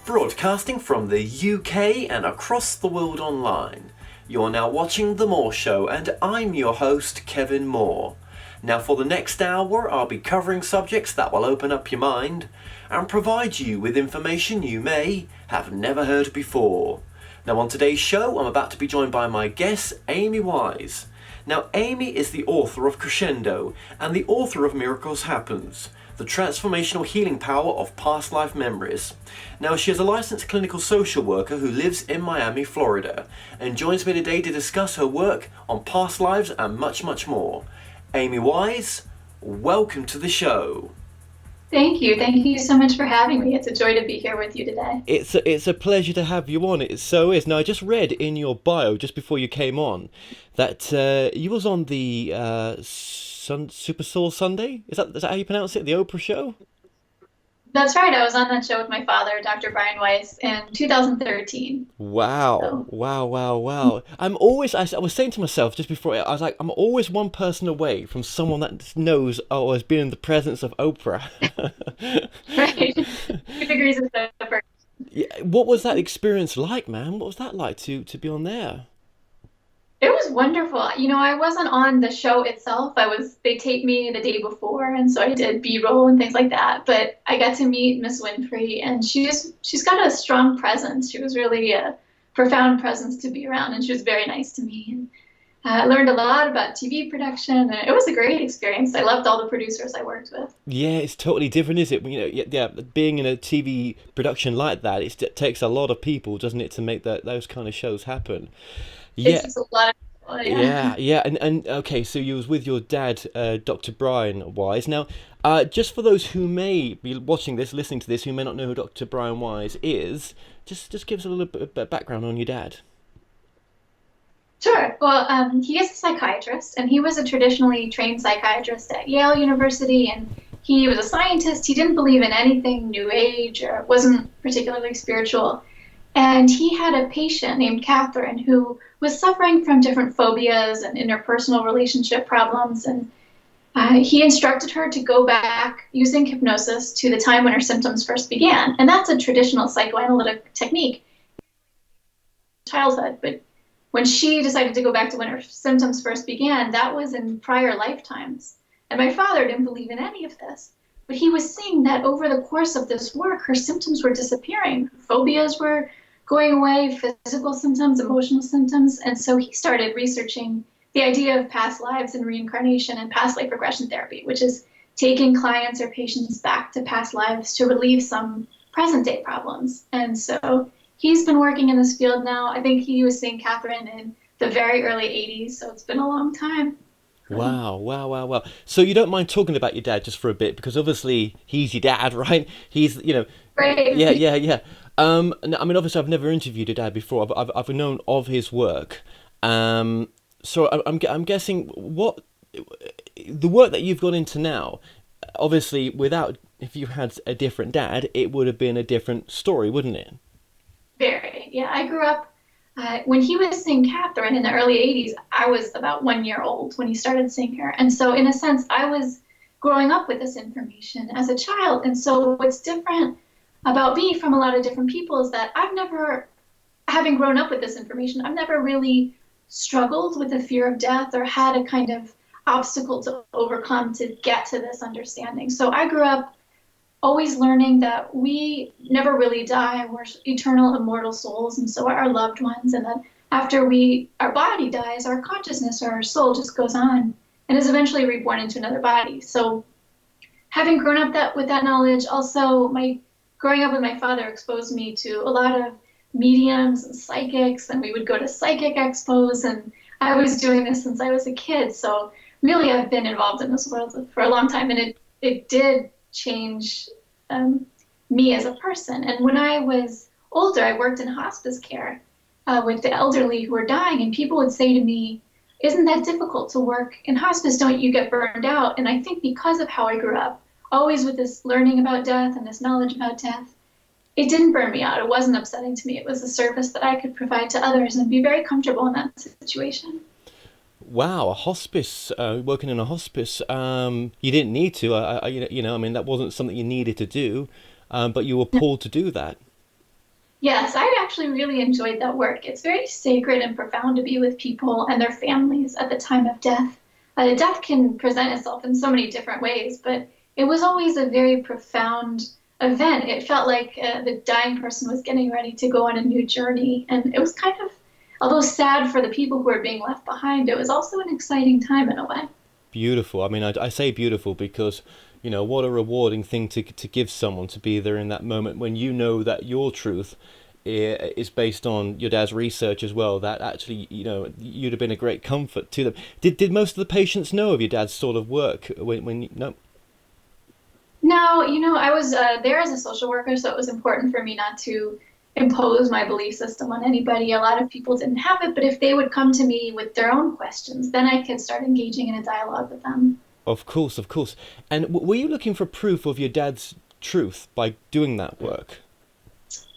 Broadcasting from the UK and across the world online. You're now watching The Moore Show and I'm your host, Kevin Moore. Now for the next hour, I'll be covering subjects that will open up your mind and provide you with information you may have never heard before. Now on today's show, I'm about to be joined by my guest, Amy Weiss. Now Amy is the author of Crescendo and the author of Miracles Happens, the transformational healing power of past life memories. Now she is a licensed clinical social worker who lives in Miami, Florida, and joins me today to discuss her work on past lives and much, much more. Amy Weiss, welcome to the show. Thank you. Thank you so much for having me. It's a joy to be here with you today. It's a pleasure to have you on. It so is. Now, I just read in your bio just before you came on that you was on the Super Soul Sunday. Is that how you pronounce it? The Oprah show? That's right. I was on that show with my father, Dr. Brian Weiss, in 2013. Wow. So, Wow. I was saying to myself just before, I was like, I'm always one person away from someone that knows or has been in the presence of Oprah. right. 2 degrees of separation. Yeah, what was that experience like, man? What was that like to be on there? It was wonderful. I wasn't on the show itself. They taped me the day before, and so I did B-roll and things like that. But I got to meet Miss Winfrey, and she's got a strong presence. She was really a profound presence to be around, and she was very nice to me. And I learned a lot about TV production, and it was a great experience. I loved all the producers I worked with. Yeah, it's totally different, is it? Yeah, being in a TV production like that, it takes a lot of people, doesn't it, to make those kind of shows happen? It's Yeah, just a lot of people, yeah. yeah, and okay, so you was with your dad, Dr. Brian Wise. Now, just for those who may be watching this, listening to this, who may not know who Dr. Brian Wise is, just give us a little bit of background on your dad. Sure. Well, he is a psychiatrist, and he was a traditionally trained psychiatrist at Yale University, and he was a scientist. He didn't believe in anything New Age or wasn't particularly spiritual. And he had a patient named Catherine who was suffering from different phobias and interpersonal relationship problems. And he instructed her to go back using hypnosis to the time when her symptoms first began. And that's a traditional psychoanalytic technique in childhood. But when she decided to go back to when her symptoms first began, that was in prior lifetimes. And my father didn't believe in any of this. But he was seeing that over the course of this work, her symptoms were disappearing. Her phobias were going away, physical symptoms, emotional symptoms. And so he started researching the idea of past lives and reincarnation and past life regression therapy, which is taking clients or patients back to past lives to relieve some present day problems. And so he's been working in this field now. I think he was seeing Catherine in the very early 80s, so it's been a long time. Wow. So you don't mind talking about your dad just for a bit, because obviously he's your dad, right? He's. Right. Yeah. I mean, obviously I've never interviewed your dad before. I've known of his work. So I'm guessing what the work that you've gone into now, obviously if you had a different dad, it would have been a different story, wouldn't it? Very. Yeah, I grew up, when he was seeing Catherine in the early 80s, I was about 1 year old when he started seeing her. And so in a sense, I was growing up with this information as a child. And so what's different about me from a lot of different people is that having grown up with this information, I've never really struggled with the fear of death or had a kind of obstacle to overcome to get to this understanding. So I grew up always learning that we never really die. We're eternal, immortal souls, and so are our loved ones. And that after our body dies, our consciousness or our soul just goes on and is eventually reborn into another body. So having grown up with that knowledge, also growing up with my father exposed me to a lot of mediums and psychics, and we would go to psychic expos, and I was doing this since I was a kid. So really I've been involved in this world for a long time, and it did change me as a person. And when I was older, I worked in hospice care with the elderly who were dying, and people would say to me, isn't that difficult to work in hospice? Don't you get burned out? And I think because of how I grew up, always with this learning about death and this knowledge about death, it didn't burn me out. It wasn't upsetting to me. It was a service that I could provide to others and be very comfortable in that situation. Wow, a hospice, working in a hospice. You didn't need to. I mean, that wasn't something you needed to do, but you were pulled to do that. Yes, I actually really enjoyed that work. It's very sacred and profound to be with people and their families at the time of death. Death can present itself in so many different ways, but it was always a very profound event. It felt like the dying person was getting ready to go on a new journey. And it was kind of, although sad for the people who were being left behind, it was also an exciting time in a way. Beautiful. I mean, I say beautiful because, what a rewarding thing to give someone to be there in that moment when you know that your truth is based on your dad's research as well. That actually, you'd have been a great comfort to them. Did most of the patients know of your dad's sort of work no? No, I was there as a social worker, so it was important for me not to impose my belief system on anybody. A lot of people didn't have it, but if they would come to me with their own questions, then I could start engaging in a dialogue with them. Of course, of course. And were you looking for proof of your dad's truth by doing that work?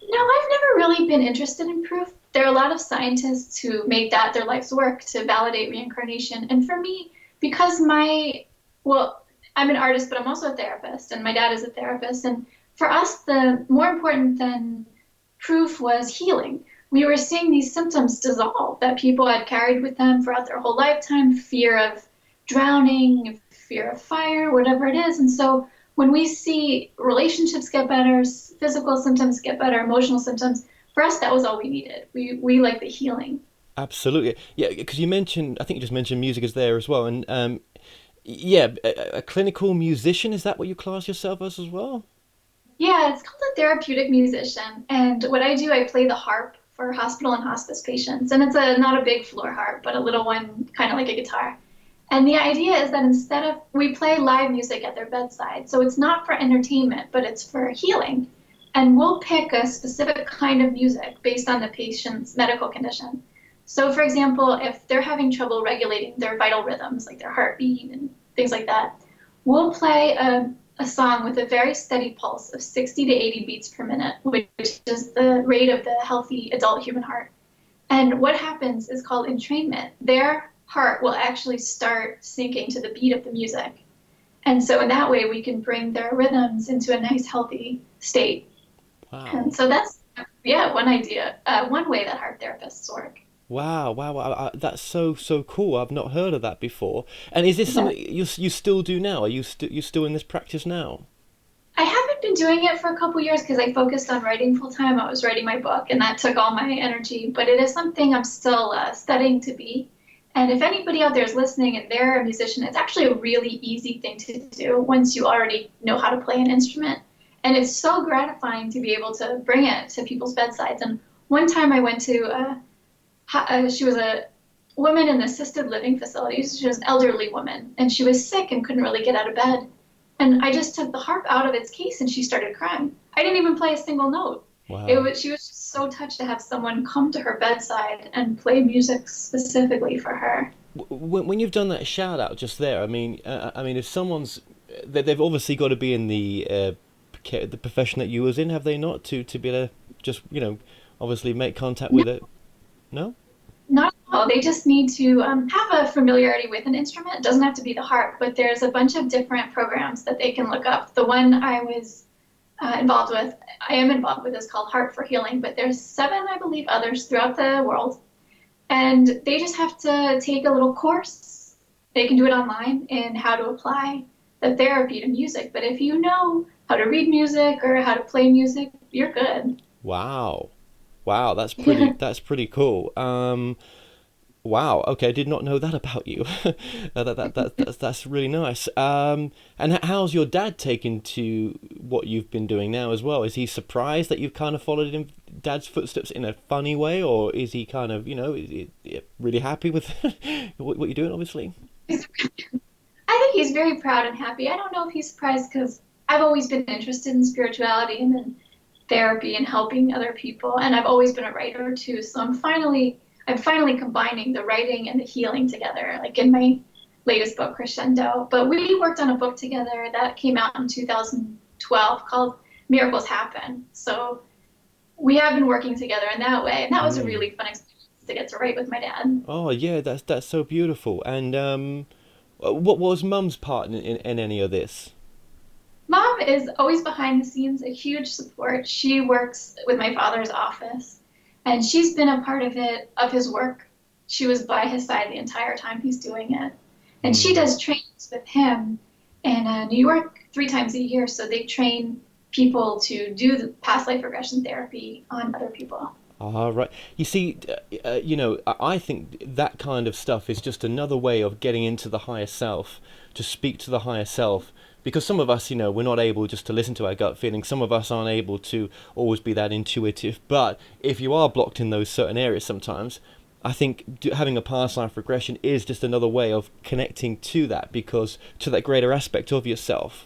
No, I've never really been interested in proof. There are a lot of scientists who make that their life's work to validate reincarnation. And for me, because well, I'm an artist, but I'm also a therapist, and my dad is a therapist. And for us, the more important than proof was healing. We were seeing these symptoms dissolve that people had carried with them throughout their whole lifetime, fear of drowning, fear of fire, whatever it is. And so when we see relationships get better, physical symptoms get better, emotional symptoms, for us, that was all we needed. We like the healing. Absolutely. Yeah, because I think you just mentioned music is there as well. And yeah, a clinical musician, is that what you class yourself as well? Yeah, it's called a therapeutic musician. And what I do, I play the harp for hospital and hospice patients. And it's not a big floor harp, but a little one, kind of like a guitar. And the idea is that instead of, we play live music at their bedside. So it's not for entertainment, but it's for healing. And we'll pick a specific kind of music based on the patient's medical condition. So, for example, if they're having trouble regulating their vital rhythms, like their heartbeat and things like that, we'll play a song with a very steady pulse of 60 to 80 beats per minute, which is the rate of the healthy adult human heart. And what happens is called entrainment. Their heart will actually start syncing to the beat of the music. And so in that way, we can bring their rhythms into a nice, healthy state. Wow. And so that's, yeah, one idea, one way that heart therapists work. Wow, wow, wow. That's so cool. I've not heard of that before. And is this Yeah. something you still do now? Are you still in this practice now? I haven't been doing it for a couple years because I focused on writing full time. I was writing my book, and that took all my energy. But it is something I'm still studying to be. And if anybody out there is listening and they're a musician, it's actually a really easy thing to do once you already know how to play an instrument. And it's so gratifying to be able to bring it to people's bedsides. And one time I went to, she was a woman in assisted living facilities. She was an elderly woman, and she was sick and couldn't really get out of bed. And I just took the harp out of its case and she started crying. I didn't even play a single note. Wow. She was just so touched to have someone come to her bedside and play music specifically for her. When you've done that shout out just there, I mean, if they've obviously got to be in the profession that you was in, have they not, to be able to just obviously make contact No, with it? No. not at all. They just need to have a familiarity with an instrument. It doesn't have to be the harp, but there's a bunch of different programs that they can look up. The one I am involved with, is called Harp for Healing, but there's 7, I believe, others throughout the world. And they just have to take a little course. They can do it online in how to apply the therapy to music. But if you know how to read music or how to play music, you're good. Wow. Wow, that's pretty cool. Wow. Okay, I did not know that about you. That's really nice. And how's your dad taken to what you've been doing now as well? Is he surprised that you've kind of followed in dad's footsteps in a funny way, or is he kind of really happy with what you're doing? Obviously. I think he's very proud and happy. I don't know if he's surprised because I've always been interested in spirituality and in therapy and helping other people, and I've always been a writer too. So I'm finally combining the writing and the healing together, like in my latest book, Crescendo. But we worked on a book together that came out in 2012 called Miracles Happen. So we have been working together in that way, and that was a Mm. really fun experience to get to write with my dad. Oh yeah, that's so beautiful. And what was Mum's part in any of this? Mom is always behind the scenes, a huge support. She works with my father's office, and she's been a part of his work. She was by his side the entire time he's doing it. And she does trainings with him in New York 3 times a year. So they train people to do the past life regression therapy on other people. Right. You see, I think that kind of stuff is just another way of getting into the higher self, to speak to the higher self. Because some of us, we're not able just to listen to our gut feeling. Some of us aren't able to always be that intuitive. But if you are blocked in those certain areas sometimes, I think having a past life regression is just another way of connecting to that, because to that greater aspect of yourself.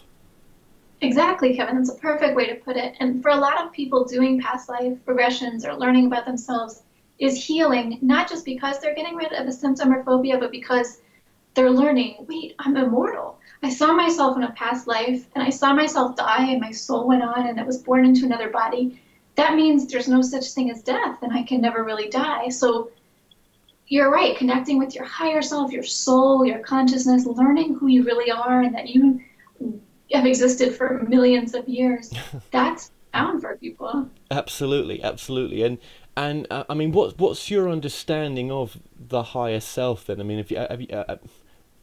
Exactly, Kevin. That's a perfect way to put it. And for a lot of people, doing past life regressions or learning about themselves is healing, not just because they're getting rid of a symptom or phobia, but because they're learning, wait, I'm immortal. I saw myself in a past life, and I saw myself die, and my soul went on, and it was born into another body. That means there's no such thing as death, and I can never really die. So you're right, connecting with your higher self, your soul, your consciousness, learning who you really are, and that you have existed for millions of years. That's profound for people. Absolutely. And I mean, what's your understanding of the higher self then? I mean,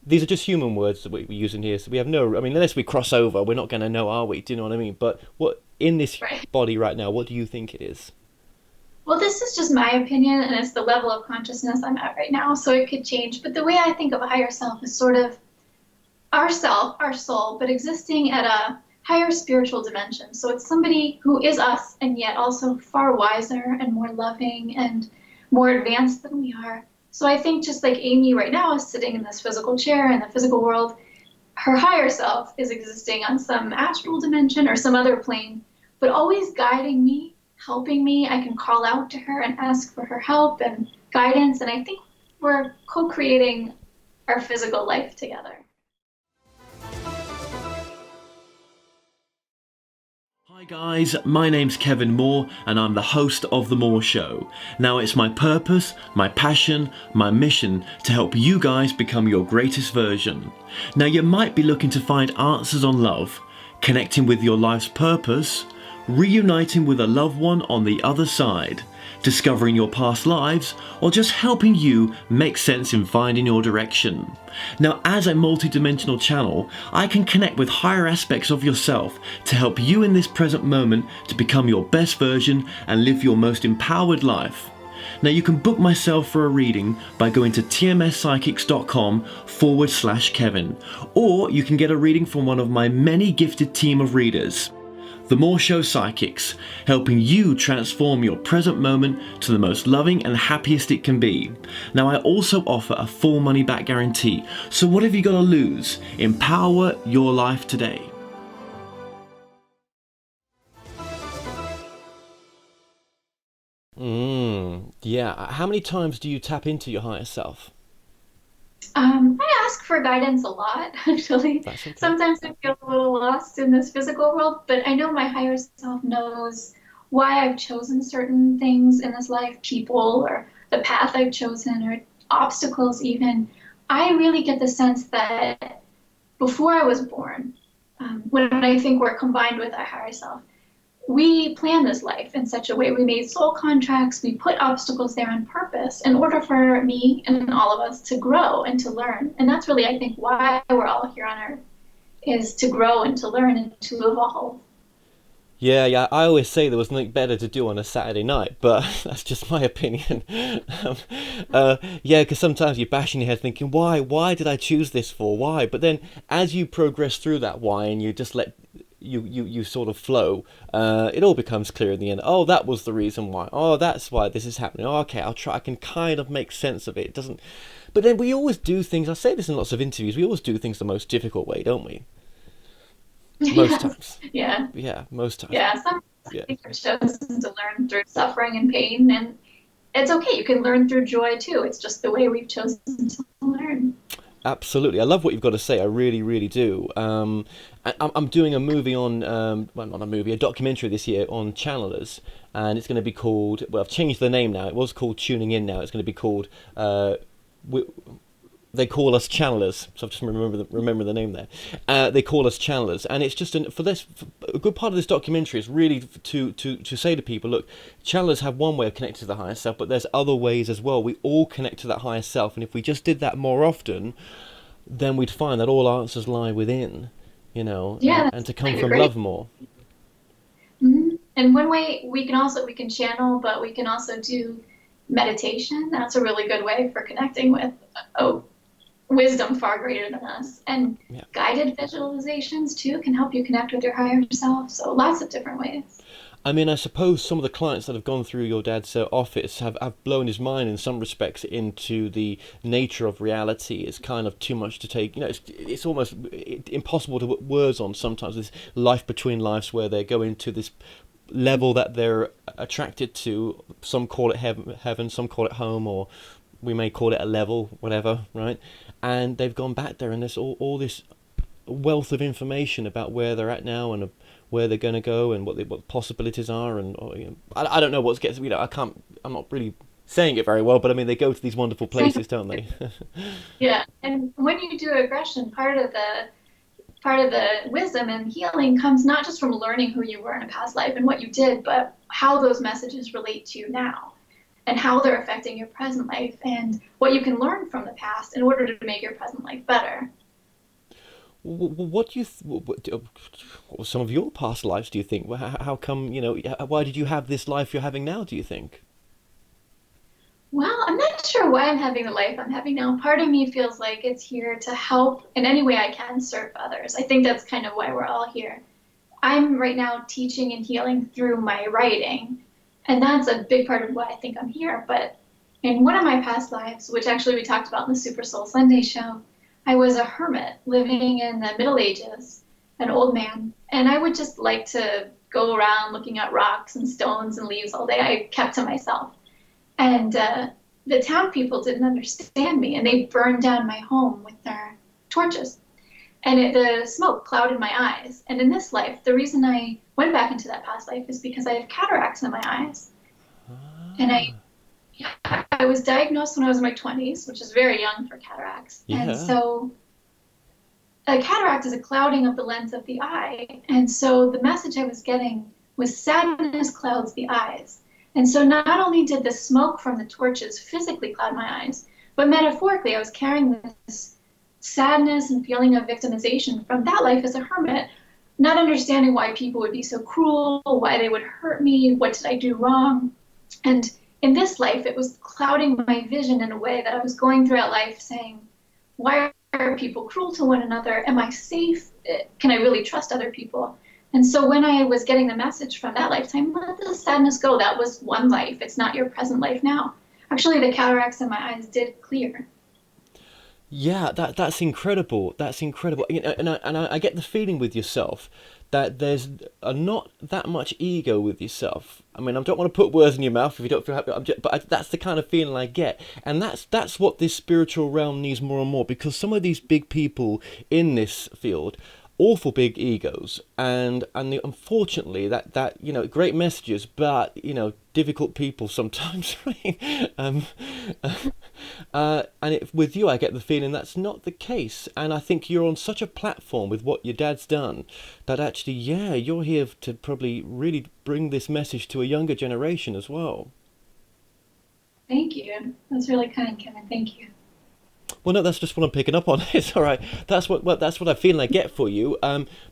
these are just human words that we're using here, so we have no. I mean, unless we cross over, we're not going to know, are we? Do you know what I mean? But what in this body right now? What do you think it is? Well, this is just my opinion, and it's the level of consciousness I'm at right now, so it could change. But the way I think of a higher self is sort of our self, our soul, but existing at a higher spiritual dimension. So it's somebody who is us, and yet also far wiser and more loving and more advanced than we are. So I think just like Amy right now is sitting in this physical chair in the physical world, her higher self is existing on some astral dimension or some other plane, but always guiding me, helping me. I can call out to her and ask for her help and guidance. And I think we're co-creating our physical life together. Hi guys, my name's Kevin Moore and I'm the host of The Moore Show. Now it's my purpose, my passion, my mission to help you guys become your greatest version. Now you might be looking to find answers on love, connecting with your life's purpose, reuniting with a loved one on the other side, discovering your past lives, or just helping you make sense in finding your direction. Now, as a multi-dimensional channel, I can connect with higher aspects of yourself to help you in this present moment to become your best version and live your most empowered life. Now, you can book myself for a reading by going to tmspsychics.com/Kevin, or you can get a reading from one of my many gifted team of readers. The Moore Show Psychics, helping you transform your present moment to the most loving and happiest it can be. Now, I also offer a full money back guarantee, so what have you got to lose? Empower your life today. Yeah. How many times do you tap into your higher self? I ask for guidance a lot, actually. That's okay. Sometimes I feel a little lost in this physical world, but I know my higher self knows why I've chosen certain things in this life, people, or the path I've chosen, or obstacles even. I really get the sense that before I was born, when I think we're combined with our higher self, we planned this life in such a way. We made soul contracts. We put obstacles there on purpose in order for me and all of us to grow and to learn. And that's really, I think, why we're all here on Earth, is to grow and to learn and to evolve. Yeah. I always say there was nothing better to do on a Saturday night, but that's just my opinion. Because sometimes you're bashing your head thinking, why did I choose this for? Why? But then as you progress through that why and you just let you sort of flow, it all becomes clear in the end. Oh, that was the reason why. Oh, that's why this is happening. Oh, okay, I'll try. I can kind of make sense of it. It doesn't. But then we always do things. I say this in lots of interviews. We always do things the most difficult way, don't we? Most times. Yeah. Yeah, most times. Yeah. Some people are chosen to learn through suffering and pain, and it's okay. You can learn through joy too. It's just the way we've chosen to learn. Absolutely. I love what you've got to say. I really, really do. I'm doing a movie on, well, not a movie, a documentary this year on channelers, and it's going to be called, well, I've changed the name now. It was called Tuning In now. It's going to be called they call us channelers. So I've just remember the name there. They call us channelers, and it's just a good part of this documentary is really to say to people, look, channelers have one way of connecting to the higher self, but there's other ways as well. We all connect to that higher self, and if we just did that more often, then we'd find that all answers lie within, Yeah, and to come that's from great. love more. And one way we can channel, but we can also do meditation. That's a really good way for connecting with wisdom far greater than us. And Yeah. guided visualizations too can help you connect with your higher self. So lots of different ways. I mean, I suppose some of the clients that have gone through your dad's office have blown his mind in some respects into the nature of reality. It's kind of too much to take. It's almost impossible to put words on sometimes. This life between lives where they go into this level that they're attracted to. Some call it heaven, some call it home, or we may call it a level, whatever, right? And they've gone back there, and there's all this wealth of information about where they're at now and where they're going to go and what the possibilities are, and I don't know what's gets. I'm not really saying it very well, but I mean they go to these wonderful places, don't they? Yeah, and when you do regression, part of the wisdom and healing comes not just from learning who you were in a past life and what you did, but how those messages relate to you now and how they're affecting your present life and what you can learn from the past in order to make your present life better. What do you? What were some of your past lives? Do you think? How come? Why did you have this life you're having now? Do you think? Well, I'm not sure why I'm having the life I'm having now. Part of me feels like it's here to help in any way I can serve others. I think that's kind of why we're all here. I'm right now teaching and healing through my writing, and that's a big part of why I think I'm here. But in one of my past lives, which actually we talked about in the Super Soul Sunday show, I was a hermit living in the Middle Ages, an old man, and I would just like to go around looking at rocks and stones and leaves all day. I kept to myself. And the town people didn't understand me, and they burned down my home with their torches. And the smoke clouded my eyes. And in this life, the reason I went back into that past life is because I have cataracts in my eyes. And I was diagnosed when I was in my 20s, which is very young for cataracts. Yeah. And so a cataract is a clouding of the lens of the eye. And so the message I was getting was sadness clouds the eyes. And so not only did the smoke from the torches physically cloud my eyes, but metaphorically I was carrying this sadness and feeling of victimization from that life as a hermit, not understanding why people would be so cruel, why they would hurt me, what did I do wrong. And in this life, it was clouding my vision in a way that I was going throughout life saying, why are people cruel to one another? Am I safe? Can I really trust other people? And so when I was getting the message from that lifetime, let the sadness go. That was one life. It's not your present life now. Actually, the cataracts in my eyes did clear. Yeah, that's incredible. That's incredible. And I get the feeling with yourself that there's not that much ego with yourself. I mean, I don't want to put words in your mouth if you don't feel happy, but that's the kind of feeling I get. And that's what this spiritual realm needs more and more, because some of these big people in this field, awful big egos, and unfortunately that great messages, but difficult people sometimes, right? And with you, I get the feeling that's not the case, and I think you're on such a platform with what your dad's done that actually, yeah, you're here to probably really bring this message to a younger generation as well. Thank you. That's really kind, Kevin. Thank you. Well, no, that's just what I'm picking up on. It's all right. That's what I feel and I get for you.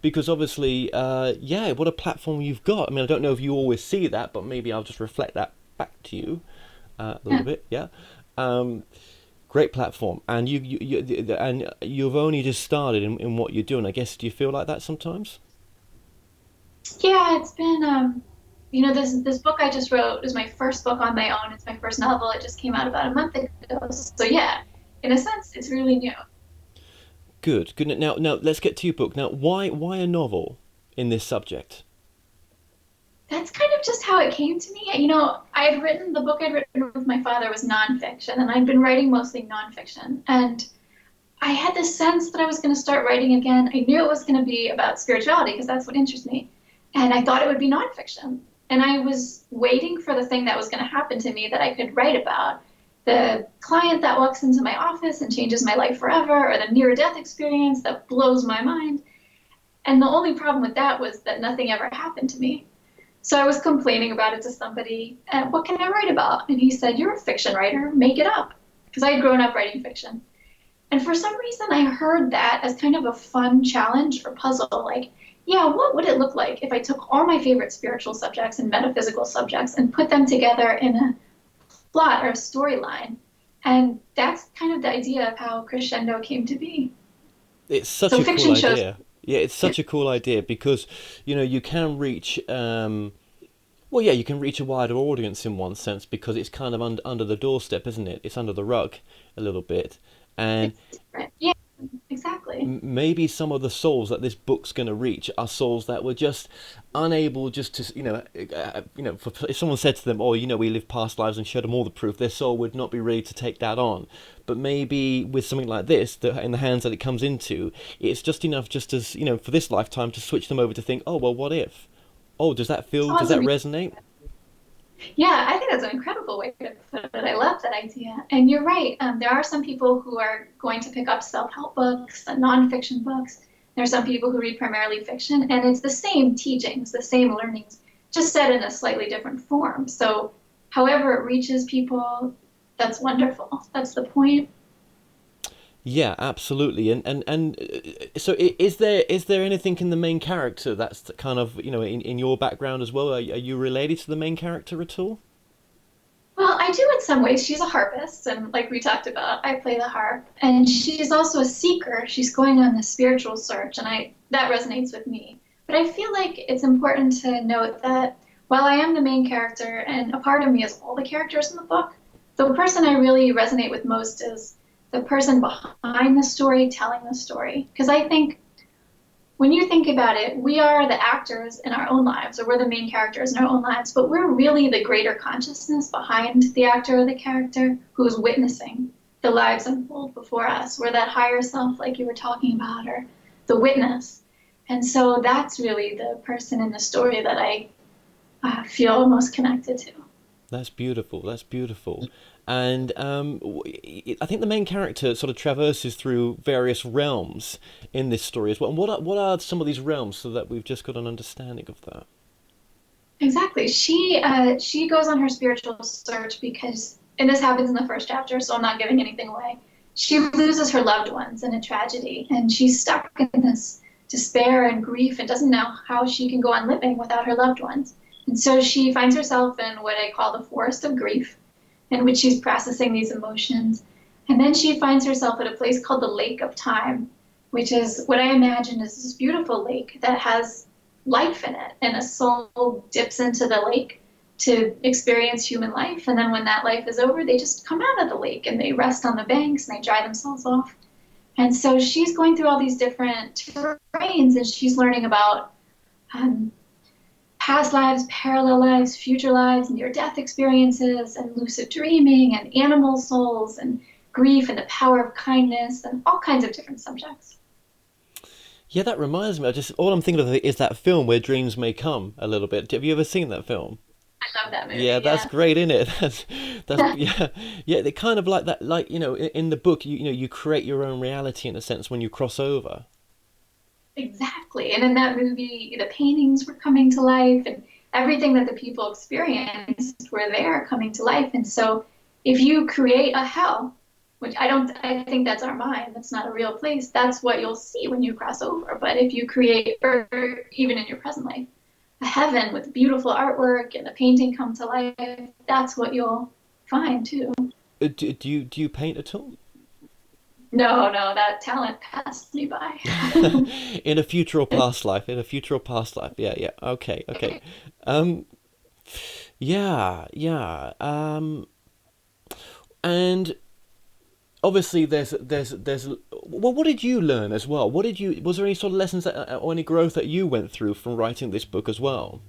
Because obviously, yeah, what a platform you've got. I mean, I don't know if you always see that, but maybe I'll just reflect that back to you a little bit. Yeah. Great platform, and you've only just started in what you're doing. I guess, do you feel like that sometimes? Yeah, it's been this book I just wrote is my first book on my own. It's my first novel. It just came out about a month ago. So yeah, in a sense, it's really new. Good. Now let's get to your book. Now, why a novel in this subject? That's kind of just how it came to me. The book I'd written with my father was nonfiction, and I'd been writing mostly nonfiction. And I had this sense that I was going to start writing again. I knew it was going to be about spirituality because that's what interests me. And I thought it would be nonfiction. And I was waiting for the thing that was going to happen to me that I could write about. the client that walks into my office and changes my life forever, or the near-death experience that blows my mind. And the only problem with that was that nothing ever happened to me. So I was complaining about it to somebody, and what can I write about? And he said, you're a fiction writer, make it up. Because I had grown up writing fiction. And for some reason, I heard that as kind of a fun challenge or puzzle. Like, yeah, what would it look like if I took all my favorite spiritual subjects and metaphysical subjects and put them together in a plot or a storyline? And that's kind of the idea of how Crescendo came to be. It's such So a cool fiction shows. idea. Yeah, it's such a cool idea because, you can reach, well, yeah, you can reach a wider audience in one sense because it's kind of under the doorstep, isn't it? It's under the rug a little bit. And Yeah, exactly. maybe some of the souls that this book's going to reach are souls that were just unable just to, if someone said to them, oh, we live past lives, and showed them all the proof, their soul would not be ready to take that on. But maybe with something like this, in the hands that it comes into, it's just enough just as, for this lifetime to switch them over to think, oh, well, what if? Oh, does that resonate? Yeah, I think that's an incredible way to put it. I love that idea. And you're right. There are some people who are going to pick up self-help books and nonfiction books. There are some people who read primarily fiction, and it's the same teachings, the same learnings, just said in a slightly different form. So however it reaches people, that's wonderful. That's the point. Yeah, absolutely. So is there anything in the main character that's kind of, in your background as well? Are you related to the main character at all? Well, I do in some ways. She's a harpist, and like we talked about, I play the harp. And she's also a seeker. She's going on the spiritual search, and that resonates with me. But I feel like it's important to note that while I am the main character, and a part of me is all the characters in the book, the person I really resonate with most is the person behind the story, telling the story. Because I think when you think about it, we are the actors in our own lives, or we're the main characters in our own lives, but we're really the greater consciousness behind the actor or the character who is witnessing the lives unfold before us. We're that higher self, like you were talking about, or the witness. And so that's really the person in the story that I feel most connected to. That's beautiful. That's beautiful. And I think the main character sort of traverses through various realms in this story as well. And what are some of these realms, so that we've just got an understanding of that? Exactly. She goes on her spiritual search because, and this happens in the first chapter, so I'm not giving anything away. She loses her loved ones in a tragedy, and she's stuck in this despair and grief and doesn't know how she can go on living without her loved ones. And so she finds herself in what I call the forest of grief, in which she's processing these emotions. And then she finds herself at a place called the Lake of Time, which is what I imagine is this beautiful lake that has life in it. And a soul dips into the lake to experience human life. And then when that life is over, they just come out of the lake and they rest on the banks and they dry themselves off. And so she's going through all these different terrains, and she's learning about past lives, parallel lives, future lives, near-death experiences, and lucid dreaming, and animal souls, and grief, and the power of kindness, and all kinds of different subjects. Yeah, that reminds me. All I'm thinking of is that film Where Dreams May Come a little bit. Have you ever seen that film? I love that movie. Yeah, that's great, isn't it? That's yeah. They kind of like that. Like, in the book, you create your own reality in a sense when you cross over. Exactly. And in that movie, the paintings were coming to life, and everything that the people experienced were there coming to life. And so if you create a hell, which I think that's our mind, that's not a real place, that's what you'll see when you cross over. But if you create, or even in your present life, a heaven with beautiful artwork and a painting come to life, that's what you'll find too. Do you paint at all? No, that talent passed me by. In a future or past life. Yeah. Okay. Yeah. And obviously there's well, what did you learn as well? Was there any sort of lessons or any growth that you went through from writing this book as well?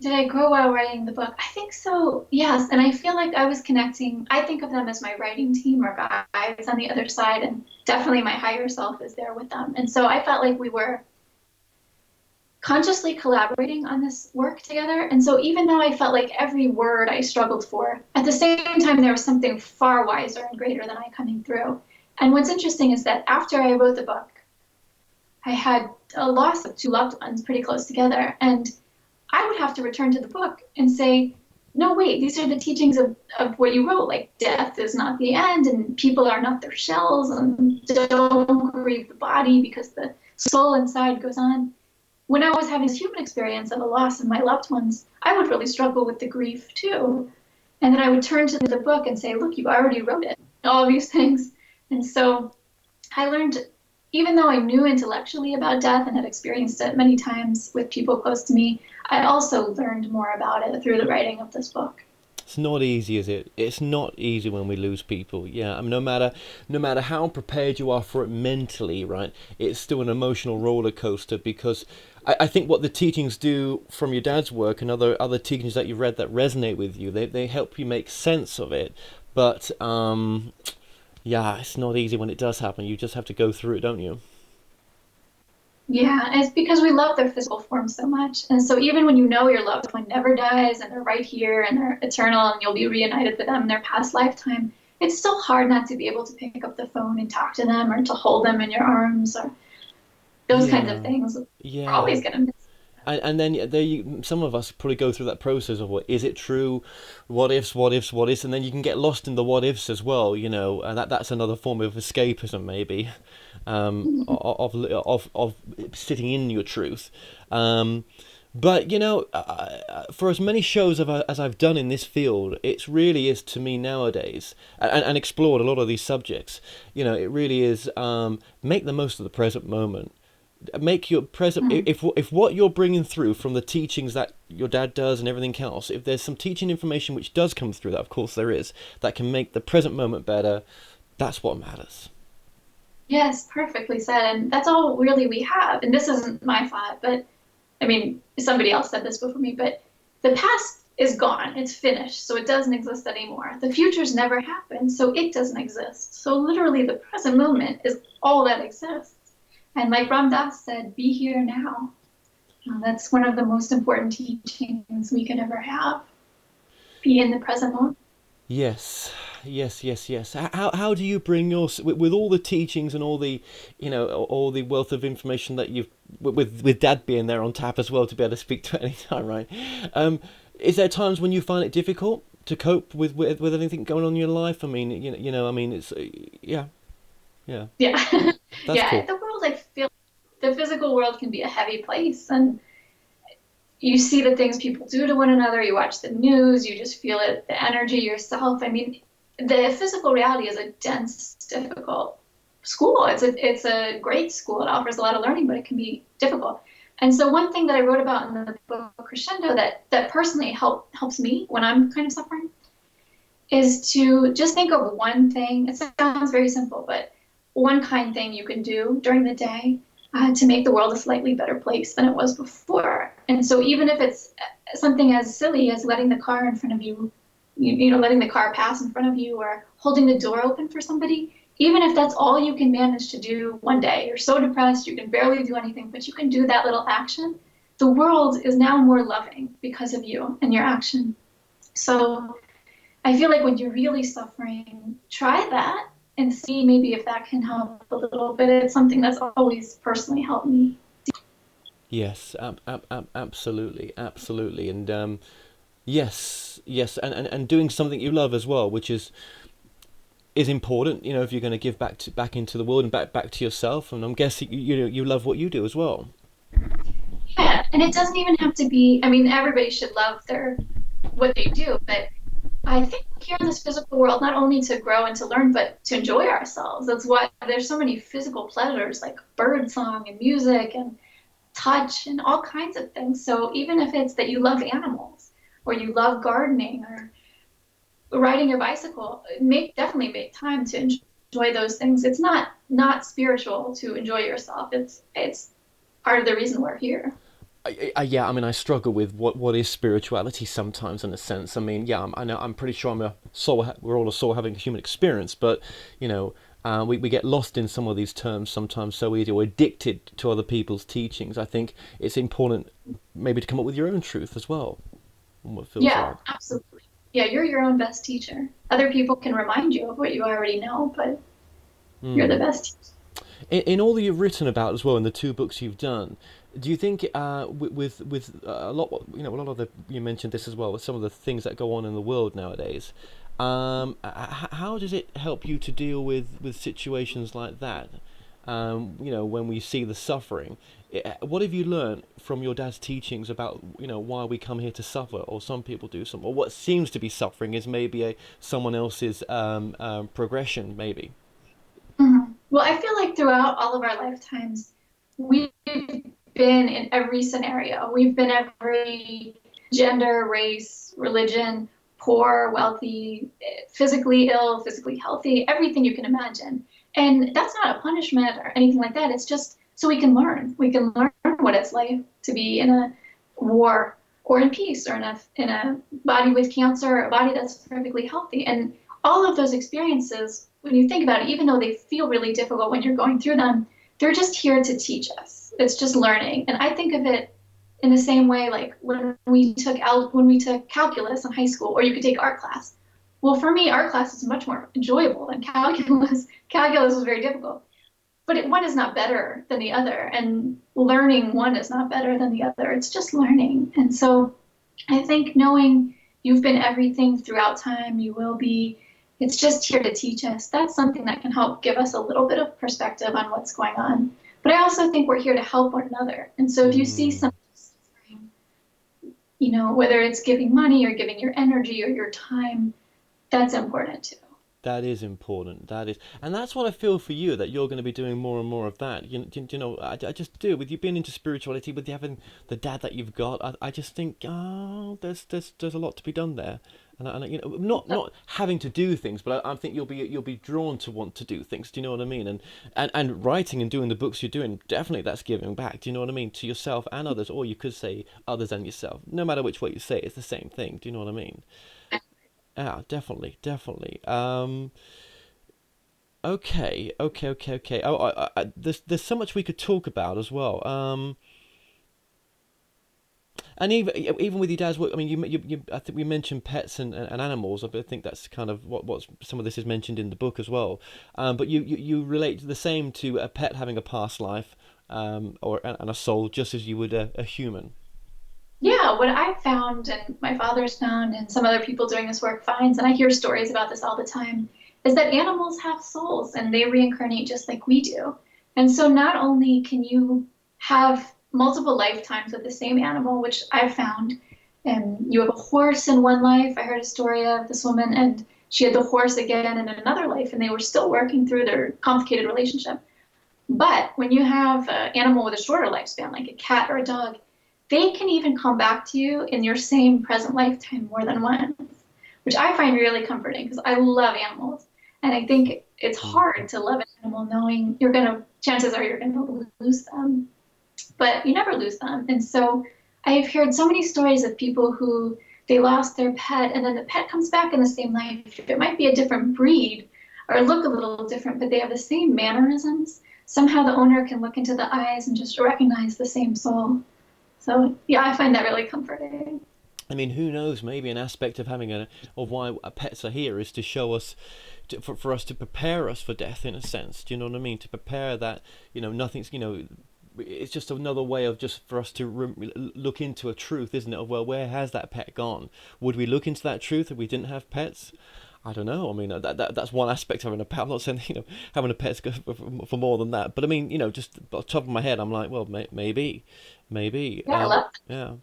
Did I grow while writing the book? I think so, yes. And I feel like I was connecting. I think of them as my writing team or guides on the other side, and definitely my higher self is there with them. And so I felt like we were consciously collaborating on this work together. And so even though I felt like every word I struggled for, at the same time, there was something far wiser and greater than I coming through. And what's interesting is that after I wrote the book, I had a loss of two loved ones pretty close together. And I would have to return to the book and say, no, wait, these are the teachings of what you wrote, like death is not the end and people are not their shells and don't grieve the body because the soul inside goes on. When I was having this human experience of the loss of my loved ones, I would really struggle with the grief too. And then I would turn to the book and say, look, you already wrote it, all these things. And so I learned, even though I knew intellectually about death and had experienced it many times with people close to me, I also learned more about it through the writing of this book. It's not easy, is it? It's not easy when we lose people. Yeah, I mean, no matter how prepared you are for it mentally, right? It's still an emotional roller coaster because I think what the teachings do from your dad's work and other teachings that you've read that resonate with you, they help you make sense of it. But yeah, it's not easy when it does happen. You just have to go through it, don't you? Yeah, it's because we love their physical form so much. And so even when you know your loved one never dies and they're right here and they're eternal and you'll be reunited with them in their past lifetime, it's still hard not to be able to pick up the phone and talk to them or to hold them in your arms or those kinds of things. Yeah. We're always going to miss. And then some of us probably go through that process of what is it true, what ifs, and then you can get lost in the what ifs as well, you know, and that's another form of escapism maybe, of sitting in your truth. But you know, for as many shows as I've done in this field, it really is to me nowadays, and explored a lot of these subjects. You know, it really is make the most of the present moment. Make your present. If what you're bringing through from the teachings that your dad does and everything else, if there's some teaching information which does come through, that of course there is, that can make the present moment better, that's what matters. Yes, perfectly said. And that's all really we have. And this isn't my thought, but I mean, somebody else said this before me, but the past is gone. It's finished. So it doesn't exist anymore. The future's never happened. So it doesn't exist. So literally the present moment is all that exists. And like Ram Dass said, be here now. That's one of the most important teachings we could ever have. Be in the present moment. Yes. How do you bring your with all the teachings and all the, you know, all the wealth of information that you've with Dad being there on tap as well to be able to speak to at any time, right? Is there times when you find it difficult to cope with anything going on in your life? I mean, you know, I mean, it's yeah. Yeah. That's yeah. cool. The world, I feel, the physical world can be a heavy place, and you see the things people do to one another. You watch the news. You just feel it, the energy yourself. I mean, the physical reality is a dense, difficult school. It's a great school. It offers a lot of learning, but it can be difficult. And so one thing that I wrote about in the book Crescendo that personally helps me when I'm kind of suffering is to just think of one thing. It sounds very simple, but one kind thing you can do during the day to make the world a slightly better place than it was before. And so even if it's something as silly as letting the car in front of you, you know, letting the car pass in front of you or holding the door open for somebody, even if that's all you can manage to do one day, you're so depressed, you can barely do anything, but you can do that little action, the world is now more loving because of you and your action. So I feel like when you're really suffering, try that and see maybe if that can help a little bit. It's something that's always personally helped me. Yes, absolutely, and yes, and doing something you love as well, which is important. You know, if you're going to give back into the world and back to yourself, and I'm guessing you love what you do as well. Yeah, and it doesn't even have to be. I mean, everybody should love what they do, but I think here in this physical world, not only to grow and to learn, but to enjoy ourselves. That's why there's so many physical pleasures like bird song and music and touch and all kinds of things. So even if it's that you love animals or you love gardening or riding your bicycle, definitely make time to enjoy those things. It's not spiritual to enjoy yourself. It's part of the reason we're here. Yeah, I mean, I struggle with what is spirituality sometimes, in a sense. I mean, yeah, I know, I'm pretty sure we're all a soul having a human experience, but you know, We get lost in some of these terms sometimes so easy, or addicted to other people's teachings. I think it's important maybe to come up with your own truth as well, on what feels Yeah, right. absolutely. Yeah, you're your own best teacher. Other people can remind you of what you already know, but you're the Mm. best teacher. In all that you've written about as well, in the two books you've done, do you think with a lot, a lot of the, you mentioned this as well, with some of the things that go on in the world nowadays, how does it help you to deal with situations like that? When we see the suffering, what have you learned from your dad's teachings about why we come here to suffer, or some people do some, or what seems to be suffering is maybe someone else's progression, maybe. Well, I feel like throughout all of our lifetimes, we've been in every scenario. We've been every gender, race, religion, poor, wealthy, physically ill, physically healthy, everything you can imagine. And that's not a punishment or anything like that. It's just so we can learn. We can learn what it's like to be in a war or in peace, or in a body with cancer, or a body that's perfectly healthy. And all of those experiences, when you think about it, even though they feel really difficult when you're going through them, they're just here to teach us. It's just learning. And I think of it in the same way, like when we took calculus in high school, or you could take art class. Well, for me, art class is much more enjoyable than calculus. Calculus was very difficult, but one is not better than the other, and learning one is not better than the other. It's just learning. And so I think knowing you've been everything throughout time, you will be, it's just here to teach us. That's something that can help give us a little bit of perspective on what's going on. But I also think we're here to help one another. And so if you see Mm. something suffering, whether it's giving money or giving your energy or your time, that's important too. That is important. That is, and that's what I feel for you. That you're going to be doing more and more of that. I just do. With you being into spirituality, with you having the dad that you've got, I just think, oh, there's a lot to be done there. And not having to do things, but I think you'll be drawn to want to do things. Do you know what I mean? And writing and doing the books you're doing, definitely that's giving back. Do you know what I mean? To yourself and others, or you could say others and yourself. No matter which way you say it, it's the same thing. Do you know what I mean? Yeah, definitely, definitely. Okay. Oh, there's so much we could talk about as well. And even with your dad's work, I mean, I think we mentioned pets and animals. I think that's kind of what some of this is mentioned in the book as well. But you relate the same to a pet having a past life, and a soul, just as you would a human. Yeah, what I found, and my father's found, and some other people doing this work finds, and I hear stories about this all the time, is that animals have souls and they reincarnate just like we do. And so not only can you have multiple lifetimes with the same animal, which I've found, and you have a horse in one life. I heard a story of this woman, and she had the horse again in another life, and they were still working through their complicated relationship. But when you have an animal with a shorter lifespan, like a cat or a dog, they can even come back to you in your same present lifetime more than once, which I find really comforting because I love animals. And I think it's Mm. hard to love an animal knowing chances are you're gonna lose them, but you never lose them. And so I've heard so many stories of people who they lost their pet and then the pet comes back in the same life. It might be a different breed or look a little different, but they have the same mannerisms. Somehow the owner can look into the eyes and just recognize the same soul. So yeah, I find that really comforting. I mean, who knows? Maybe an aspect of having of why pets are here is to show us, for us to prepare us for death in a sense. Do you know what I mean? To prepare that nothing's it's just another way of just for us to look into a truth, isn't it? Of, well, where has that pet gone? Would we look into that truth if we didn't have pets? I don't know. I mean, that's one aspect of having a pet. I'm not saying having a pet's good for more than that, but I mean, just off the top of my head, I'm like, well, maybe. Yeah, I love Yeah.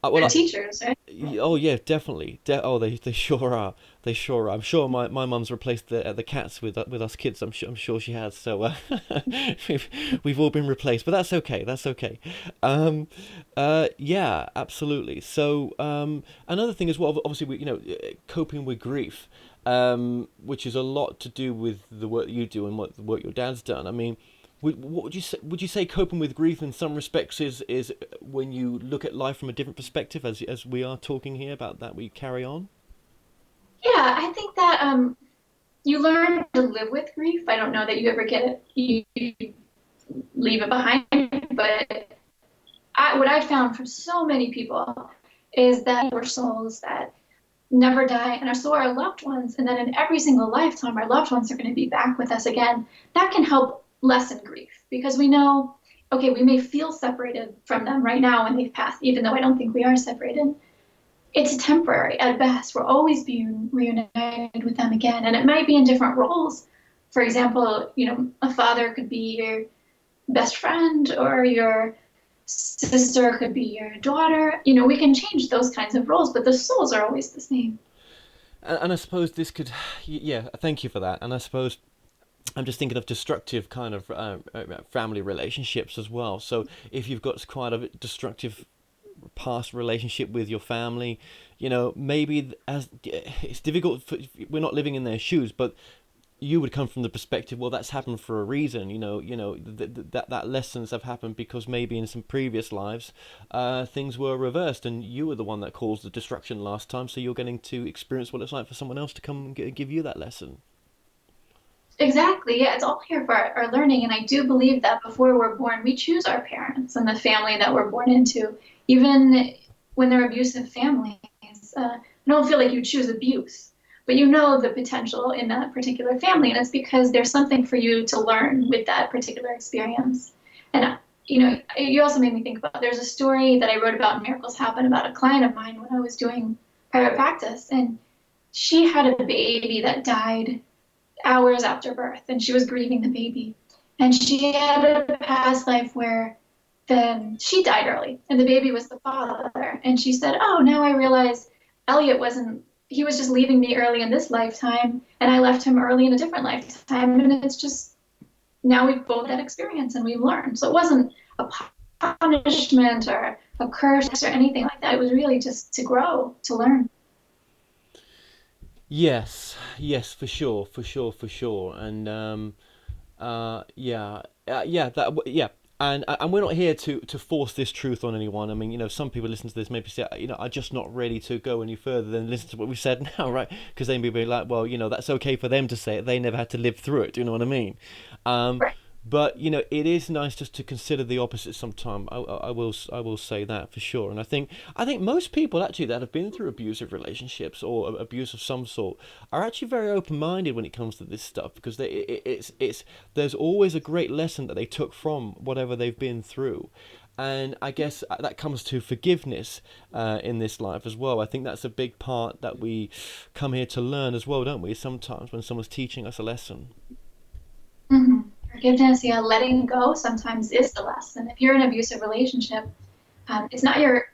their Well, teachers, right? oh yeah, definitely. Oh, they sure are. They sure are. I'm sure my mum's replaced the cats with us kids. I'm sure she has. So we've we've all been replaced, but that's okay. That's okay. Yeah, absolutely. So another thing as well. Obviously, coping with grief, which is a lot to do with the work you do and what the work your dad's done. I mean, what would you say? Would you say coping with grief in some respects is when you look at life from a different perspective, as we are talking here about that we carry on? Yeah, I think that you learn to live with grief. I don't know that you ever get it, you leave it behind, but what I found from so many people is that we're souls that never die, and so are our loved ones, and then in every single lifetime, our loved ones are going to be back with us again. That can help lessen grief because we know, okay, we may feel separated from them right now when they've passed, even though I don't think we are separated. It's temporary at best. We're always being reunited with them again, and it might be in different roles. For example, a father could be your best friend, or your sister could be your daughter. We can change those kinds of roles, but the souls are always the same. And I suppose this could, yeah, thank you for that. And I suppose I'm just thinking of destructive kind of family relationships as well. So if you've got quite a destructive past relationship with your family, maybe as it's difficult for, we're not living in their shoes, but you would come from the perspective, well, that's happened for a reason. That lessons have happened because maybe in some previous lives, things were reversed, and you were the one that caused the destruction last time. So you're getting to experience what it's like for someone else to come and give you that lesson. Exactly. Yeah, it's all here for our learning. And I do believe that before we're born, we choose our parents and the family that we're born into, even when they're abusive families. I don't feel like you choose abuse, but you know the potential in that particular family. And it's because there's something for you to learn with that particular experience. And, you also made me think about there's a story that I wrote about in Miracles Happen about a client of mine when I was doing private practice. And she had a baby that died hours after birth, and she was grieving the baby. And she had a past life where she died early, and the baby was the father. And she said, "Oh, now I realize Elliot wasn't. He was just leaving me early in this lifetime, and I left him early in a different lifetime. And it's just now we've both had experience and we've learned. So it wasn't a punishment or a curse or anything like that. It was really just to grow, to learn." Yes, for sure, for sure, and yeah, yeah. And we're not here to force this truth on anyone. I mean, some people listen to this maybe say, I'm just not ready to go any further than listen to what we said now, right? Because they may be like, well, that's okay for them to say it. They never had to live through it. Do you know what I mean? Um, Right. but it is nice just to consider the opposite sometime. I will say that for sure. And I think most people actually that have been through abusive relationships or abuse of some sort are actually very open minded when it comes to this stuff, because it's there's always a great lesson that they took from whatever they've been through. And I guess that comes to forgiveness in this life as well. I think that's a big part that we come here to learn as well, don't we? Sometimes when someone's teaching us a lesson. Mm-hmm. Forgiveness, yeah, letting go sometimes is the lesson. If you're in an abusive relationship, it's not your,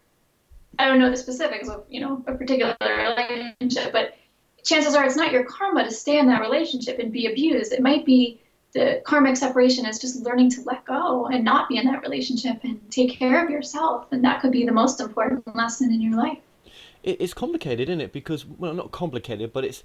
I don't know the specifics of, a particular relationship, but chances are it's not your karma to stay in that relationship and be abused. It might be the karmic separation is just learning to let go and not be in that relationship and take care of yourself. And that could be the most important lesson in your life. It's complicated, isn't it? Because, well, not complicated, but it's,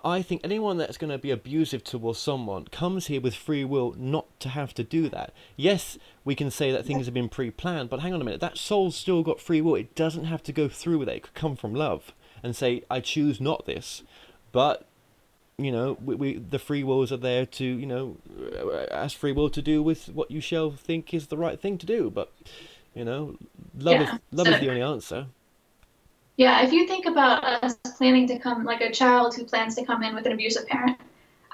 I think anyone that's going to be abusive towards someone comes here with free will not to have to do that. Yes, we can say that things have been pre-planned, but hang on a minute, that soul's still got free will. It doesn't have to go through with it. It could come from love and say, I choose not this. But, the free wills are there to, ask free will to do with what you shall think is the right thing to do. But, love is Yeah. love is the only answer. Yeah, if you think about us planning to come, like a child who plans to come in with an abusive parent,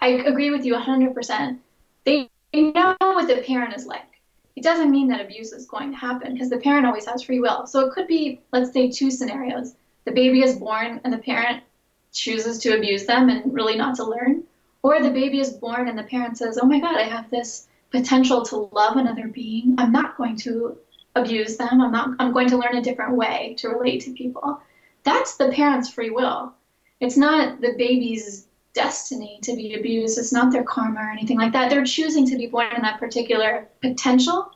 I agree with you 100%. They know what the parent is like. It doesn't mean that abuse is going to happen because the parent always has free will. So it could be, let's say, two scenarios. The baby is born and the parent chooses to abuse them and really not to learn. Or the baby is born and the parent says, oh my God, I have this potential to love another being. I'm not going to abuse them. I'm going to learn a different way to relate to people. That's the parent's free will. It's not the baby's destiny to be abused. It's not their karma or anything like that. They're choosing to be born in that particular potential,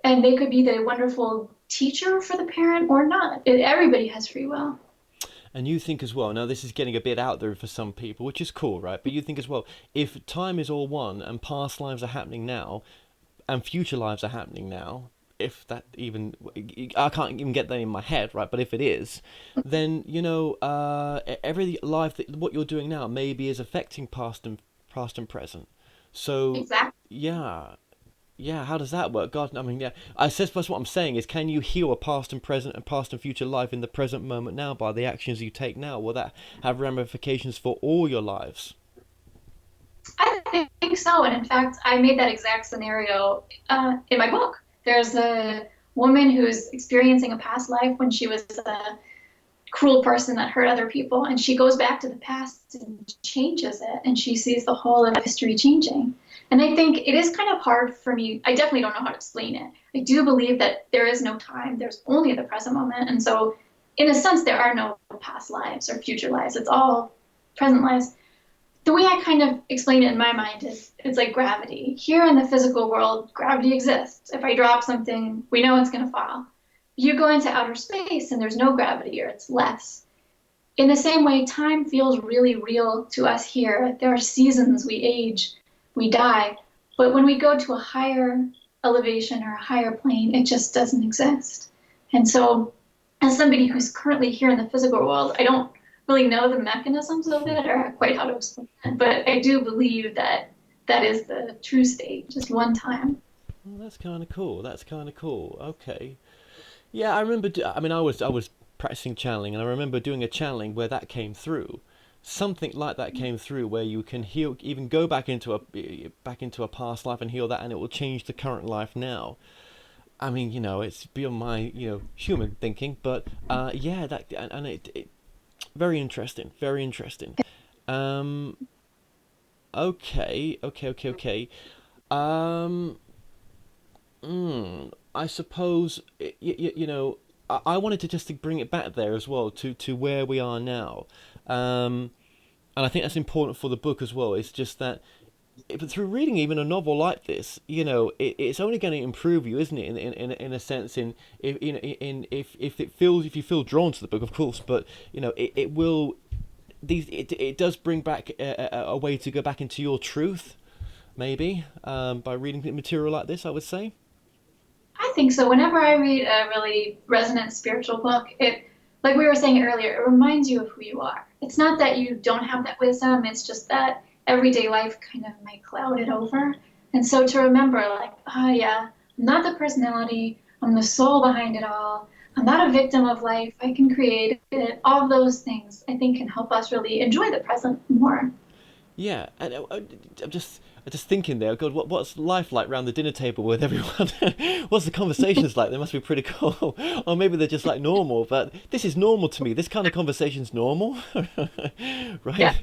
and they could be the wonderful teacher for the parent or not. Everybody has free will. And you think as well, now this is getting a bit out there for some people, which is cool, right? But you think as well, if time is all one and past lives are happening now and future lives are happening now, if that even, I can't even get that in my head, right? But if it is, then every life that what you're doing now maybe is affecting past and present. So Exactly. yeah, yeah. How does that work? God, I mean, yeah. I suppose what I'm saying is, can you heal a past and present and past and future life in the present moment now by the actions you take now? Will that have ramifications for all your lives? I think so. And in fact, I made that exact scenario in my book. There's a woman who's experiencing a past life when she was a cruel person that hurt other people. And she goes back to the past and changes it. And she sees the whole of history changing. And I think it is kind of hard for me. I definitely don't know how to explain it. I do believe that there is no time, there's only the present moment. And so, in a sense, there are no past lives or future lives. It's all present lives. The way I kind of explain it in my mind is it's like gravity. Here in the physical world, gravity exists. If I drop something, we know it's going to fall. You go into outer space and there's no gravity or it's less. In the same way, time feels really real to us here. There are seasons, we age, we die. But when we go to a higher elevation or a higher plane, it just doesn't exist. And so, as somebody who's currently here in the physical world, I don't really know the mechanisms of it or quite how to explain it, but I do believe that that is the true state, just one time. Well, that's kind of cool. That's kind of cool. Okay. Yeah, I remember. I mean, I was practicing channeling, and I remember doing a channeling where that came through. Something like that came through, where you can heal, even go back into a past life and heal that, and it will change the current life now. I mean, it's beyond my human thinking, but yeah, that and it very interesting, very interesting. Um, okay, okay, okay, okay. Um, I suppose I wanted to just to bring it back there as well to where we are now, and I think that's important for the book as well. It's just that through reading even a novel like this, it's only going to improve you, isn't it? In a sense, if you feel drawn to the book, of course, but it will it does bring back a way to go back into your truth, maybe by reading material like this, I would say. I think so. Whenever I read a really resonant spiritual book, like we were saying earlier, it reminds you of who you are. It's not that you don't have that wisdom, it's just that everyday life kind of might cloud it over. And so to remember, like, oh yeah, I'm not the personality, I'm the soul behind it all. I'm not a victim of life, I can create it. All of those things I think can help us really enjoy the present more. Yeah, and I'm just thinking there. God, what's life like round the dinner table with everyone? What's the conversations like? They must be pretty cool, or maybe they're just like normal. But this is normal to me. This kind of conversation's normal, Yeah.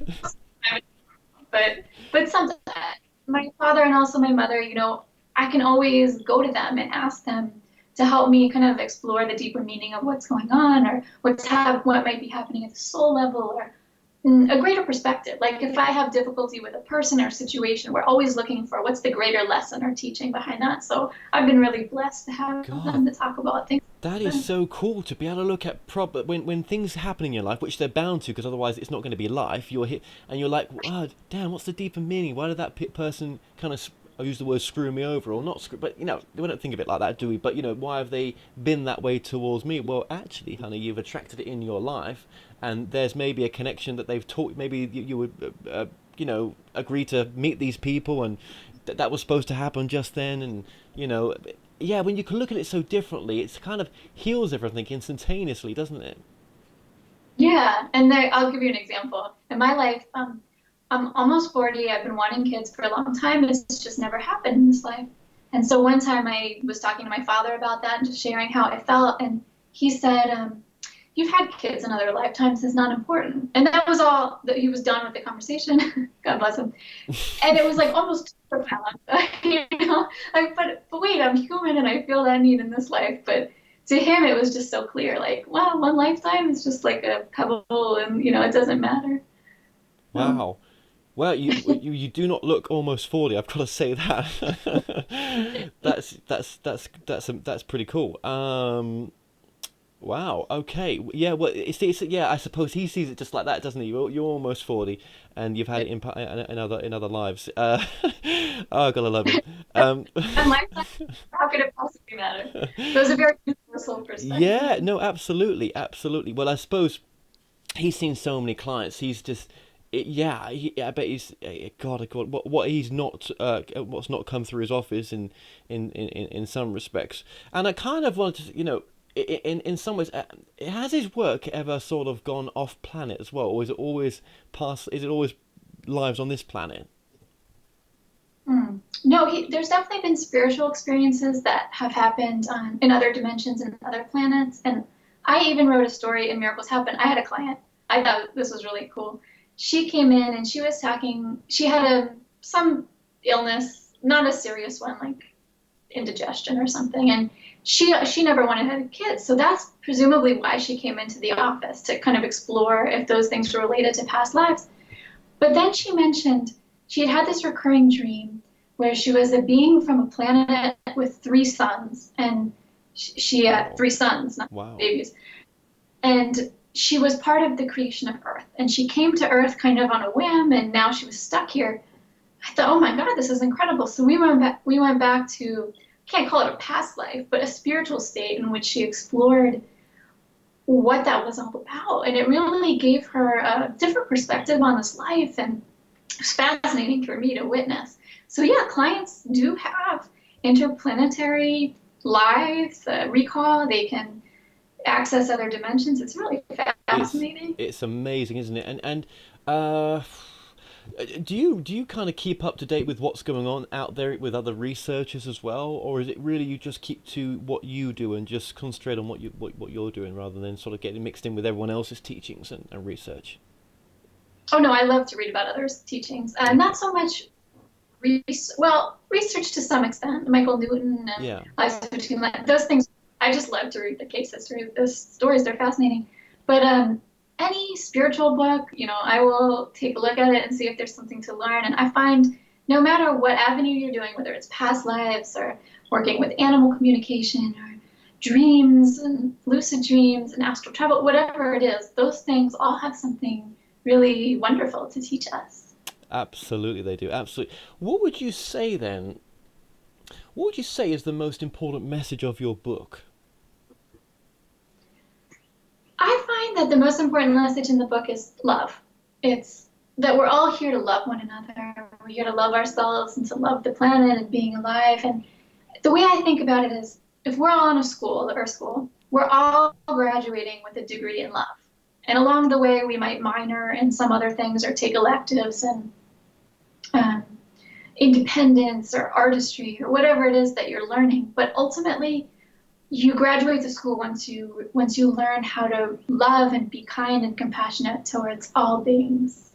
right? But sometimes my father and also my mother, I can always go to them and ask them to help me kind of explore the deeper meaning of what's going on or what might be happening at the soul level or a greater perspective. Like if I have difficulty with a person or situation, we're always looking for what's the greater lesson or teaching behind that. So I've been really blessed to have God, them to talk about things. that is so cool to be able to look at when things happen in your life, which they're bound to, because otherwise it's not going to be life. You're hit, and you're like, oh, damn, what's the deeper meaning? Why did that person kind of, I use the word screw me over, or not screw, but we don't think of it like that, do we? But why have they been that way towards me? Well, actually, honey, you've attracted it in your life, and there's maybe a connection that they've taught. Maybe you would, agree to meet these people, and that was supposed to happen just then, and you know yeah, when you can look at it so differently, it kind of heals everything instantaneously, doesn't it? Yeah, and I'll give you an example. In my life, I'm almost 40. I've been wanting kids for a long time. It's just never happened in this life. And so one time I was talking to my father about that and just sharing how I felt. And he said, you've had kids in other lifetimes. It's not important. And that was all that he was done with the conversation. God bless him. And it was like almost too profound, like, but wait, I'm human and I feel that need in this life. But to him, it was just so clear, like, wow, one lifetime is just like a pebble and, it doesn't matter. So, Wow. Well, you do not look almost 40. I've got to say that. That's pretty cool. Wow. Okay. Yeah. Well, yeah. I suppose he sees it just like that, doesn't he? You're almost 40, and you've had it in other lives. Oh, gotta love him. Um, And lifetime, how could it possibly matter? Those are very universal perspectives. yeah. No. Absolutely. Absolutely. Well, I suppose he's seen so many clients. He's just. Yeah, I bet he's God. What he's not, what's not come through his office in some respects. And I kind of wanted to, in some ways, has his work ever sort of gone off planet as well, or is it always past? Is it always lives on this planet? No, there's definitely been spiritual experiences that have happened in other dimensions and other planets. And I even wrote a story in Miracles Happen. I had a client. I thought this was really cool. She came in and she was talking. She had some illness, not a serious one, like indigestion or something. And she never wanted to have kids. So that's presumably why she came into the office, to kind of explore if those things were related to past lives. But then she mentioned she had had this recurring dream where she was a being from a planet with three sons, and she had three sons, not Wow. babies. And she was part of the creation of Earth. And she came to Earth kind of on a whim, and now she was stuck here. I thought, oh my God, this is incredible. So we went back to, can't call it a past life, but a spiritual state in which she explored what that was all about. And it really gave her a different perspective on this life, and it was fascinating for me to witness. So yeah, clients do have interplanetary lives, recall. They can access other dimensions. It's really fascinating. It's amazing, isn't it? And do you kind of keep up to date with what's going on out there with other researchers as well, or is it really you just keep to what you do and just concentrate on what you're doing rather than sort of getting mixed in with everyone else's teachings and research? Oh no, I love to read about others' teachings. Not so much research to some extent. Michael Newton and Yeah. those things. I just love to read the case history, the stories. They're fascinating. But any spiritual book, I will take a look at it and see if there's something to learn. And I find no matter what avenue you're doing, whether it's past lives or working with animal communication or dreams and lucid dreams and astral travel, whatever it is, those things all have something really wonderful to teach us. Absolutely, they do. Absolutely. What would you say then? What would you say is the most important message of your book? I find that the most important message in the book is love. It's that we're all here to love one another. We're here to love ourselves and to love the planet and being alive. And the way I think about it is, if we're all in a school, the Earth School, we're all graduating with a degree in love. And along the way, we might minor in some other things or take electives and independence or artistry or whatever it is that you're learning. But ultimately, you graduate the school once you learn how to love and be kind and compassionate towards all beings.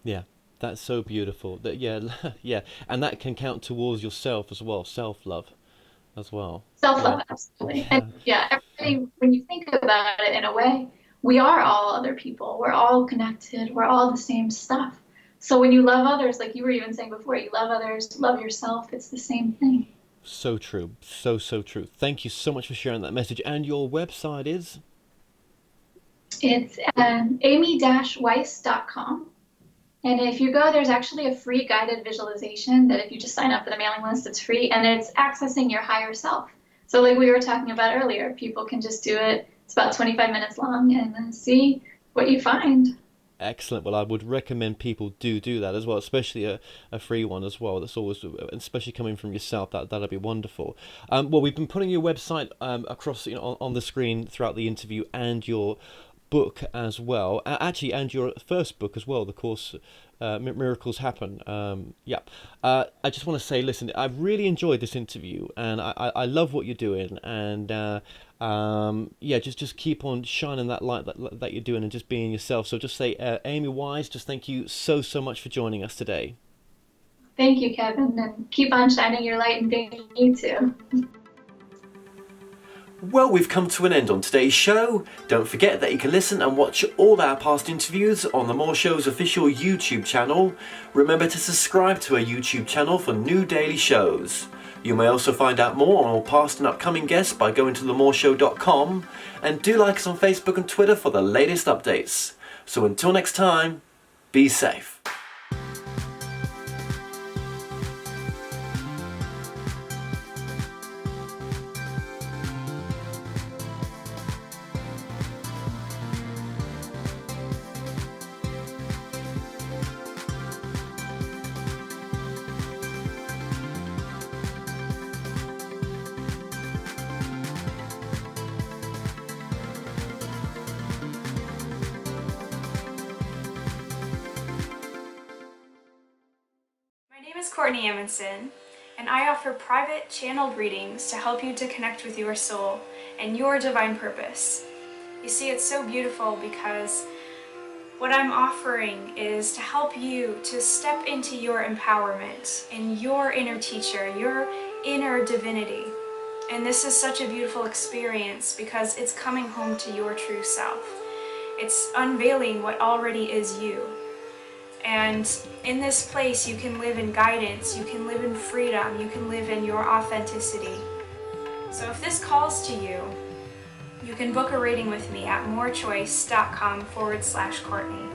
Yeah, that's so beautiful. That yeah, yeah, and that can count towards yourself as well, self-love as well. Self-love, Yeah, absolutely. yeah, And yeah, everybody, when you think about it in a way, we are all other people. We're all connected. We're all the same stuff. So when you love others, like you were even saying before, you love others, love yourself, it's the same thing. so true, so true. Thank you so much for sharing that message. And your website is? It's amy-weiss.com. And if you go, there's actually a free guided visualization that if you just sign up for the mailing list, it's free, and it's accessing your higher self. So like we were talking about earlier, people can just do it. It's about 25 minutes long, and then see what you find. Excellent. Well, I would recommend people do that as well, especially a free one as well. That's always, especially coming from yourself, that'd be wonderful. Well, we've been putting your website across, on the screen throughout the interview, and your book as well. Actually, and your first book as well, the course, Miracles Happen. Yeah. I just want to say, listen, I've really enjoyed this interview, and I love what you're doing, and yeah, just keep on shining that light that you're doing and just being yourself. So just say, Amy Weiss, just thank you so much for joining us today. Thank you, Kevin, and keep on shining your light and being you too. Well, we've come to an end on today's show. Don't forget that you can listen and watch all our past interviews on the More Show's official YouTube channel. Remember to subscribe to our YouTube channel for new daily shows. You may also find out more on all past and upcoming guests by going to themoreshow.com, and do like us on Facebook and Twitter for the latest updates. So until next time, be safe. Courtney Amundsen, and I offer private channeled readings to help you to connect with your soul and your divine purpose. You see, it's so beautiful because what I'm offering is to help you to step into your empowerment and your inner teacher, your inner divinity. And this is such a beautiful experience because it's coming home to your true self. It's unveiling what already is you. And in this place, you can live in guidance, you can live in freedom, you can live in your authenticity. So if this calls to you, you can book a reading with me at morechoice.com/Courtney.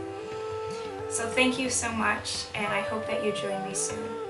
So thank you so much, and I hope that you join me soon.